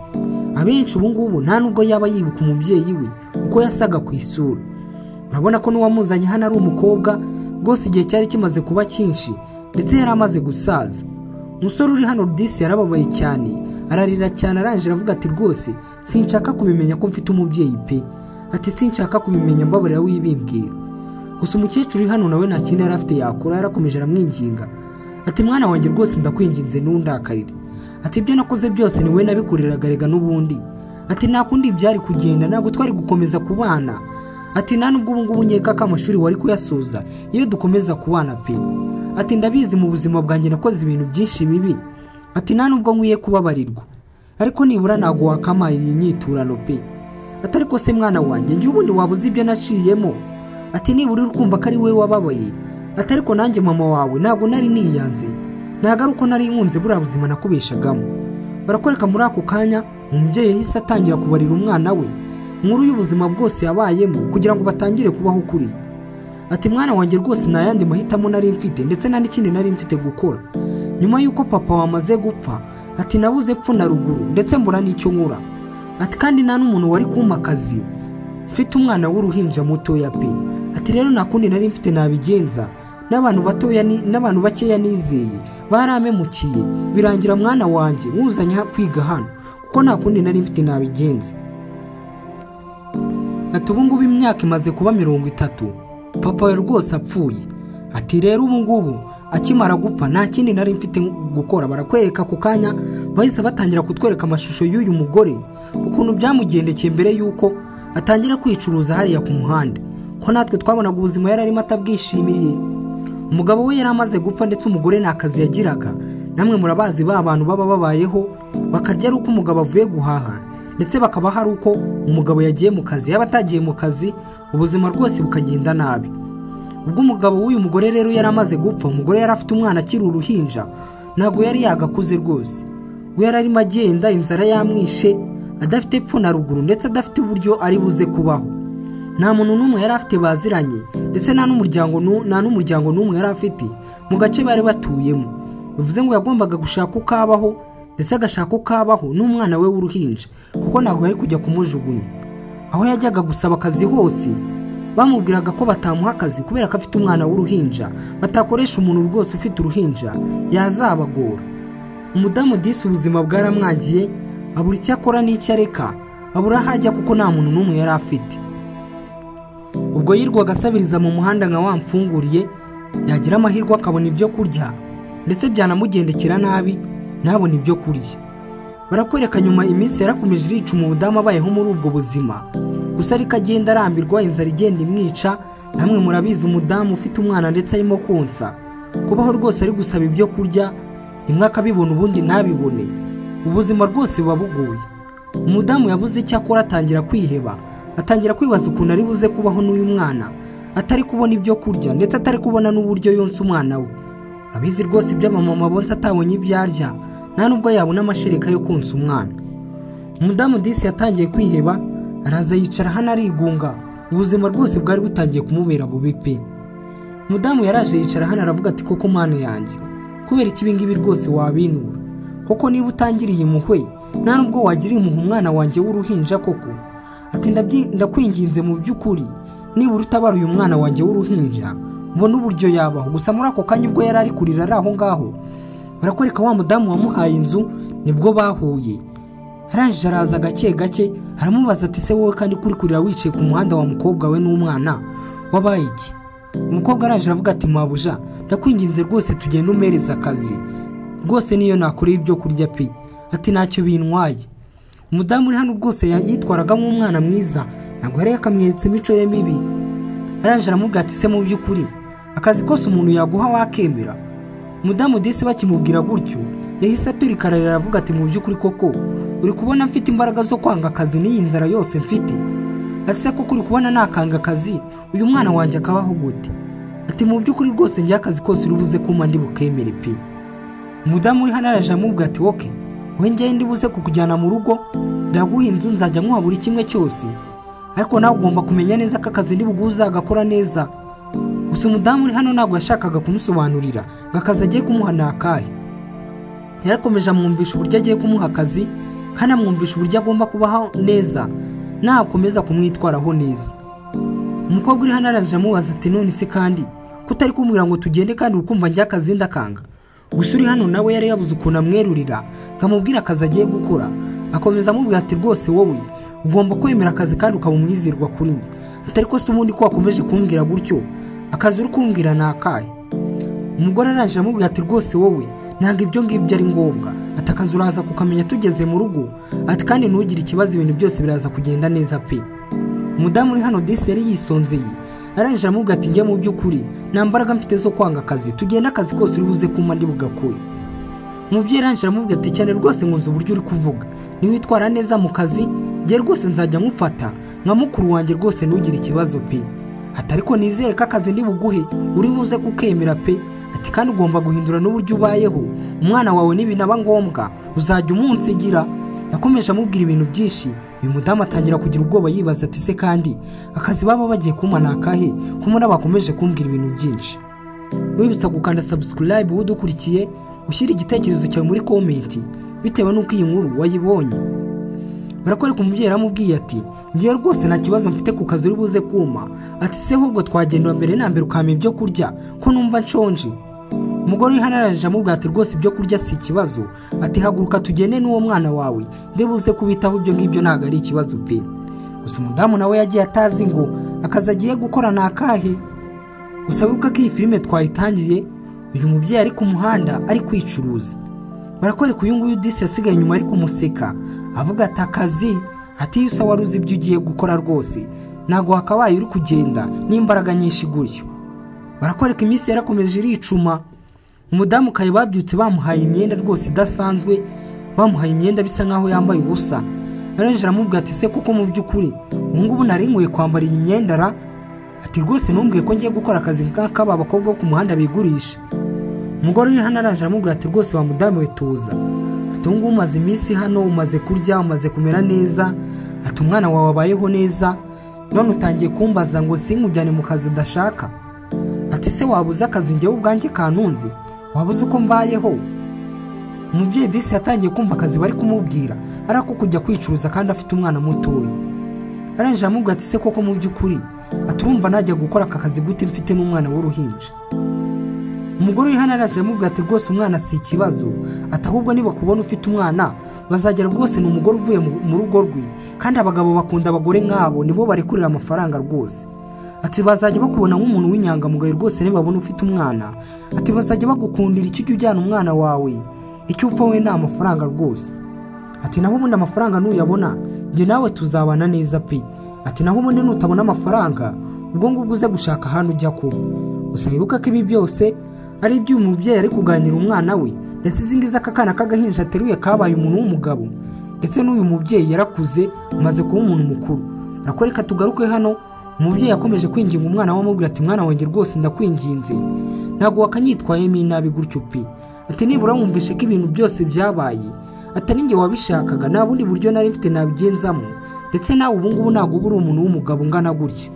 Abenshi ubu ngubu nta nubwo yaba yibuka umubyeyi we uko yasaga ku isura. Urabona ko n'uwamuzanye hano ari umukobwa rwose igihe cyari kimaze kuba cyinshi, ndetse yari amaze gusaza. Umusore uri hano disi yarababaye cyane, ararira cyane arangije aravuga ati rwose sinshaka kubimenya ko mfite umubyeyi pe. Ati sinshaka kubimenya mbabarira wibimbwira. Gusa umukecuru uri hano nawe nta kintu yari afite yakora, yarakomeje aramwinginga. Ati mwana wanjye rwose ndakwinginze ntundakarire. Ati ibyo nakoze byose ni we nabikuriraga rega n'ubundi. Ati nta kundi byari kugenda, ntabwo twari gukomeza kubana. Ati nta nubwo ubu ngubu nkeka ko amashuri wari kuyasoza iyo dukomeza kubana pe. Ati ndabizi mu buzima bwanjye nakoze ibintu byinshi bibi. Ati nta nubwo nkwiye kubabarirwa, ariko nibura ntabwo wakamaye iyi nyiturano pe. Atari ko se mwana wanjye njye ubundi wabuze ibyo naciyemo. Ati nibura uri kumva ko ari we wababaye. Atari ko nanjye mama wawe ntabwo nari niyanze, ntabwo ari uko nari nkunze buriya buzima nakubeshagamo. Barakwereka muri ako kanya umubyeyi yahise atangira kubarira umwana we nkuru y'ubuzima bwose yabayemo kugira ngo batangire kubaho ukuri. Ati mwana wanjye rwose nta yandi mahitamo nari mfite, ndetse nta n'ikindi nari mfite gukora. Nyuma y'uko papa wamaze gupfa, ati nabuze epfo na ruguru ndetse mbura n'icyo nkura. Ati kandi nta n'umuntu wari kumpa akazi, mfite umwana w'uruhinja mutoya pe. ati rero nta kundi nari mfite nabigenza, n'abantu bakeya nizeye baramemukiye, birangira mwana wanjye nkuzanye kwiga hano kuko nta kundi nari mfite nabigenza. Ati ubu ngubu imyaka imaze kuba 30 papa we rwose apfuye. Ati rero ubu ngubu akimara gupfa nta kindi nari mfite gukora. Barakwereka ku kanya bahise batangira kutwereka amashusho y'uyu mugore ukuntu byamugendekeye mbere yuko atangira kwicuruza hariya ku muhanda, ko natwe twabonaga ubuzima yari arimo atabwishimiye. Umugabo we yari amaze gupfa ndetse umugore nta kazi yagiraga. Namwe murabazi ba bantu baba babayeho bakarya ari uko umugabo avuye guhaha, ndetse bakaba hari uko umugabo yagiye mu kazi, yaba atagiye mu kazi ubuzima rwose bukagenda nabi. Ubwo umugabo w'uyu mugore rero yari amaze gupfa, umugore yari afite umwana akiri uruhinja, ntabwo yari yagakuze rwose. We yari arimo agenda, inzara yamwishe, adafite epfo na ruguru ndetse adafite uburyo ari buze kubaho. Nta muntu n'umwe yari afite baziranye, ndetse nta n'umuryango n'umwe yari afite mu gace bari batuyemo. Bivuze ngo yagombaga gushaka uko abaho, ndetse agashaka uko abaho n'umwana we w'uruhinja, kuko ntabwo yari kujya kumujugunya. Aho yajyaga gusaba akazi hose bamubwiraga ko batamuha akazi kubera ko afite umwana w'uruhinja, batakoresha umuntu rwose ufite uruhinja yazabagora. Umudamu disi ubuzima bwaramwangiye, abura icyo akora n'icyo areka, abura aho ajya kuko nta muntu n'umwe yari afite. Ubwo yirwaga asabiriza mu muhanda nka wamfunguriye, yagira amahirwe akabona ibyo kurya, ndetse byanamugendekera nabi ntabone ibyo kurya. Barakwereka nyuma iminsi yarakomeje irica umudamu abayeho muri ubwo buzima, gusa ariko agenda arambirwa, inzara igenda imwica. Namwe murabizi umudamu ufite umwana ndetse arimo konsa, kubaho rwose ari gusaba ibyo kurya, rimwe akabibona ubundi ntabibone, ubuzima rwose buba bugoye. Umudamu yabuze icyo akora, atangira kwiheba, atangira kwibaza ukuntu ari buze kubaho n'uyu mwana atari kubona ibyo kurya, ndetse atari kubona n'uburyo yonsa umwana we. Abizi rwose iby'abamama bonsa atabonye ibyo arya, nta nubwo yabona amashereka yo konsa umwana. Umudamu disi yatangiye kwiheba, araza yicara hano arigunga, ubuzima rwose bwari butangiye kumubera bubi pe. Umudamu yaraje yicara hano aravuga ati koko mana yanjye, kubera iki ibingibi rwose wabinura? Koko niba utangiriye impuhwe nta nubwo wagiriye impuhwe umwana wanjye w'uruhinja koko? Ati ndakwinginze mu by'ukuri, niba utabara uyu mwana wanjye w'uruhinja mbona uburyo yabaho. Gusa muri ako kanya ubwo yari ari kurira ari aho ngaho, barakwereka wa mudamu wamuhaye inzu nibwo bahuye. Arangije araza gake gake aramubaza ati se wowe kandi kuri kurira wicaye ku muhanda wa mukobwa we n'umwana wabaye iki? Umukobwa arangije avuga ati mabuja, ndakwinginze rwose tugende umereza akazi rwose niyo nakoreye ibyo kurya pe. Ati ntacyo bintwaye. Umudamu uri hano rwose yitwaraga nk'umwana mwiza, ntabwo yari yakamweretse imico ye mibi. Arangije aramubwira ati se mu by'ukuri akazi kose umuntu yaguha wakemera? Umudamu disi bakimubwira gutyo yahise aturika ararira aravuga ati mu by'ukuri koko uri kubona mfite imbaraga zo kwanga akazi n'iyi nzara yose mfite? Ati se koko uri kubona nakanga akazi uyu mwana wanjye akabaho gute? Ati mu by'ukuri rwose njye akazi kose uri buze kuma ndi bukemere pe. Umudamu uri hano araje amubwira ati oke, we njye ndi buze kukujyana mu rugo, ndaguha inzu, nzajya nkuha buri kimwe cyose, ariko nawe ugomba kumenya neza ko akazi ndi buguze agakora neza. Gusa umudamu uri hano ntabwo yashakaga kumusobanurira ngo akazi agiye kumuha ni akahe. Yarakomeje amwumvisha uburyo agiye kumuha akazi, kandi amwumvisha uburyo agomba kubaho neza, nakomeza kumwitwaraho neza. Umukobwa uri hano araje amubaza ati none se kandi kutari kumbwira ngo tugende kandi ukumva njya akazi ndakanga? Gusa uri hano nawe yari yabuze ukuntu amwerurira nkamubwira akazi agiye gukora. Akomeza amubwira ati rwose wowe ugomba kwemera akazi kandi ukaba umwizerwa kuri njye. Atari ko se ubundi ko wakomeje kumbwira gutyo akazi uri kumbwira ni akahe? Umugore arangije amubwira ati rwose wowe ntabwo ibyo ngibyo ari ngombwa, ati akazi uraza kukamenya tugeze mu rugo, ati kandi ntugire ikibazo ibintu byose biraza kugenda neza pe. Umudamu uri hano disi yari yisonzeye, arangije amubwira ati njye mu by'ukuri nta mbaraga mfite zo kwanga akazi, tugenda akazi kose uri buze kuma ndi bugakore. Umubyeyi arangije amubwira ati cyane rwose nkunze uburyo uri kuvuga, niwitwara neza mu kazi njye rwose nzajya nkufata nka mukuru wanjye rwose ntugire ikibazo pe. Ati ariko nizere ko akazi ndi buguhe uri buze kukemera pe. Ati kandi ugomba guhindura n'uburyo ubayeho, umwana wawe nibinaba ngombwa uzajya umunsigira. Yakomeje amubwira ibintu byinshi. Uyu mudamu atangira kugira ubwoba yibaza ati se kandi akazi baba bagiye kumana akahe ko muri bakomeje kumbwira ibintu byinshi. Wibutsa gukanda subscribe udukurikiye, ushyira igitekerezo cyawe muri comment bitewe n'uko iyi nkuru wayibonye. barakwereka umubyeyi aramubwiye ati ngiye rwose nta kibazo mfite ku kazi uri buze kuma, ati se ahubwo twagenda mbere na mbere ukampa ibyo kurya ko numva nshonje. Umugore uri hano araje amubwira ati rwose ibyo kurya si ikibazo, ati haguruka tugende n'uwo mwana wawe ndebuze kubitaho, ibyo ngibyo ntabwo ari ikibazo pe. Gusa umudamu nawe yagiye atazi ngo akazi agiye gukora ni akahe. Gusa wibuka ko iyi filime twayitangiye uyu mubyeyi ari ku muhanda ari kwicuruza, barakwereka uyu nguyu disi yasigaye inyuma ari kumuseka avuga ati akazi, ati yusa wari uzi ibyo ugiye gukora rwose ntabwo wakabaye uri kugenda n'imbaraga nyinshi gutyo. Barakwereka iminsi yarakomeje iricuma, umudamu kaye babyutse bamuhaye imyenda rwose idasanzwe, bamuhaye imyenda bisa nkaho yambaye ubusa. Arangije aramubwira ati se kuko mu by'ukuri ubu ngubu nari nkwiye kwambara iyi myenda ra? Ati rwose numbwiye ko ngiye gukora akazi nk'akaba abakobwa ku muhanda bigurisha. Umugore uri hano araje aramubwira ati rwose wa mudamu we tuza, ati ubu ngubu umaze iminsi hano, umaze kurya, umaze kumera neza, ati umwana wawe wabayeho neza, none utangiye kumbaza ngo sinkujyane mu kazi udashaka. Ati se wabuze akazi njyewe ubwanjye kantunze, wabuze uko mbayeho? Umubyeyi disi yatangiye kumva akazi bari kumubwira ariko kujya kwicuruza kandi afite umwana mutoya. Arangije aramubwira ati se koko mu by'ukuri aturumva najya gukora aka kazi gute mfite n'umwana w'uruhinja? Umugore uri hano araje aramubwira ati rwose umwana si ikibazo, ati ahubwo niba kubona ufite umwana bazagera rwose ni umugore uvuye mu rugo rwe, kandi abagabo bakunda abagore nk'abo, nibo bari kurira amafaranga rwose. Ati bazajya bakubona nk'umuntu w'inyangamugayo rwose nibabona ufite umwana, ati bazajya bagukundira icyo ujya ujyana umwana wawe, icyo upfa we ni amafaranga rwose. Ati naho ubundi amafaranga nuyabona njye nawe tuzabana neza pe. Ati naho ubundi nutabona amafaranga ubwo ngubwo uze gushaka ahantu ujya kuba. Gusa wibuka ko ibi byose ari ibyo uyu mubyeyi ari kuganira umwana we, ndetse izi ngizi aka kana k'agahinja ateruye kabaye umuntu w'umugabo, ndetse n'uyu mubyeyi yarakuze maze kuba umuntu mukuru. Arakwereka tugaruke hano, umubyeyi yakomeje kwinginga umwana we amubwira ati mwana wanjye rwose ndakwinginze ntabwo wakanyitwayemo inabi gutyo pe. Ati nibura wumvishe ko ibintu byose byabaye atari njye wabishakaga, nta bundi buryo nari mfite nabigenzamo, ndetse nawe ubu ngubu ntabwo uba uri umuntu w'umugabo ungana gutya.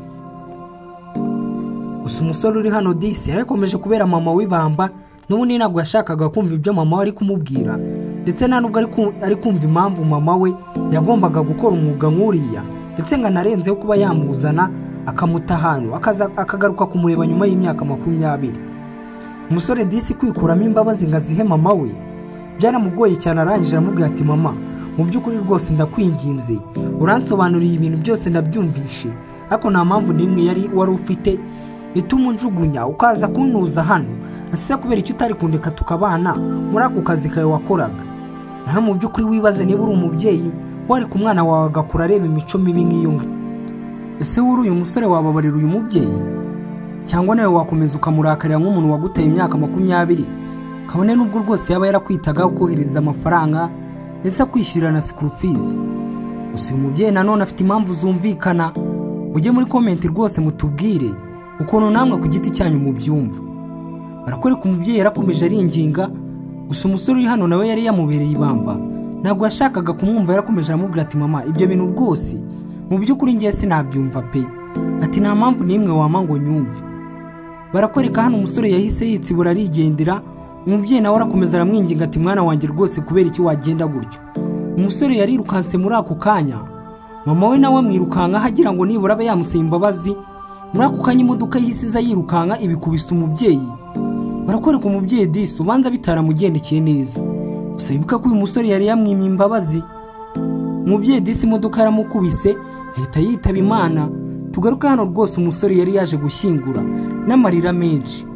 Gusa umusore uri hano disi yarakomeje kubera mama w'ibamba, n'ubundi ntabwo yashakaga kumva ibyo mama we ari kumubwira, ndetse nta nubwo ari kumva impamvu mama we yagombaga gukora umwuga nk'uriya, ndetse ngo anarenzeho kuba yamuzana akamuta ahantu akagaruka kumureba nyuma y'imyaka 20. Umusore disi kwikuramo imbabazi ngo azihe mama we byaramugoye cyane. Arangije aramubwira ati mama mu by'ukuri rwose ndakwinginze uransobanuriye ibintu byose ndabyumvishe, ariko nta mpamvu n'imwe wari ufite ituma unjugunya ukaza kuntuza hano, ase kubera icyo utari kundeka tukabana muri ako kazi kawe wakoraga. Naho mu by'ukuri wibaze niba uri umubyeyi wari ku mwana wawe agakura areba imico mibi nk'iyo ngo ese uri uyu musore wababarira uyu mubyeyi, cyangwa nawe wakomeza ukamurakarira nk'umuntu waguteye imyaka 20, kabone n'ubwo rwose yaba yarakwitaga kohereza amafaranga ndetse akwishyurira na school fees. Gusa uyu mubyeyi nanone afite impamvu zumvikana. Ujye muri comment rwose mutubwire ukuntu namwe ku giti cyanyu mubyumva. Barakwereka umubyeyi yarakomeje aringinga, gusa umusore uri hano nawe yari yamubereye ibamba, ntabwo yashakaga kumwumva. Yarakomeje aramubwira ati mama ibyo bintu rwose mu by'ukuri ngiye sinabyumva pe. Ati nta mpamvu n'imwe wama ngo nyumve. Barakwereka hano umusore yahise yitsibura arigendera, umubyeyi nawe arakomeza aramwinginga ati mwana wanjye rwose kubera iki wagenda gutyo. Umusore yarirukanse muri ako kanya, mama we nawe amwirukanka hagira ngo nibura abe yamusaba imbabazi. Muri ako kanya imodoka yisiza yirukanka ibikubise umubyeyi. Barakwereka umubyeyi disi ubanza bitaramugendekeye neza, gusa wibuka ko uyu musore yari yamwimye imbabazi. Umubyeyi disi imodoka yaramukubise ahita yitaba Imana. Tugaruka hano rwose umusore yari yaje gushyingura n'amarira menshi.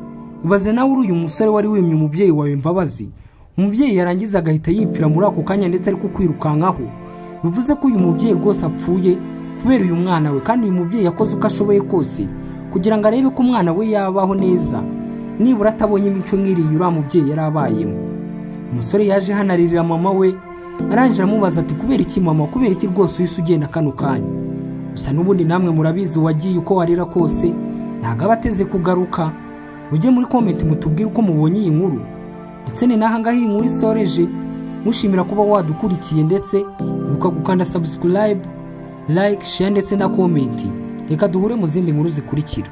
Ibaze nawe uri uyu musore wari wimye umubyeyi wawe imbabazi, umubyeyi yarangiza agahita yipfira muri ako kanya ndetse ari kukwirukankaho. Bivuze ko uyu mubyeyi rwose apfuye kubera uyu mwana we, kandi uyu mubyeyi yakoze uko ashoboye kose kugira ngo arebe ko umwana we yabaho neza, nibura atabonye imico nk'iriya uriya mubyeyi yari abayemo. Umusore yaje hanaririra mama we, arangije amubaza ati kubera iki mama, kubera iki rwose uhise ugenda kano kanya? Gusa n'ubundi namwe murabizi wagiye uko warira kose ntago abateze kugaruka. Ujye muri comment mutubwire uko mubonye iyi nkuru, ndetse ni nahangaha iyi nkuru isoreje. Mushimira kuba wadukurikiye, ndetse ibuka gukanda subscribe, like, share ndetse na comment. Reka duhure mu zindi nkuru zikurikira.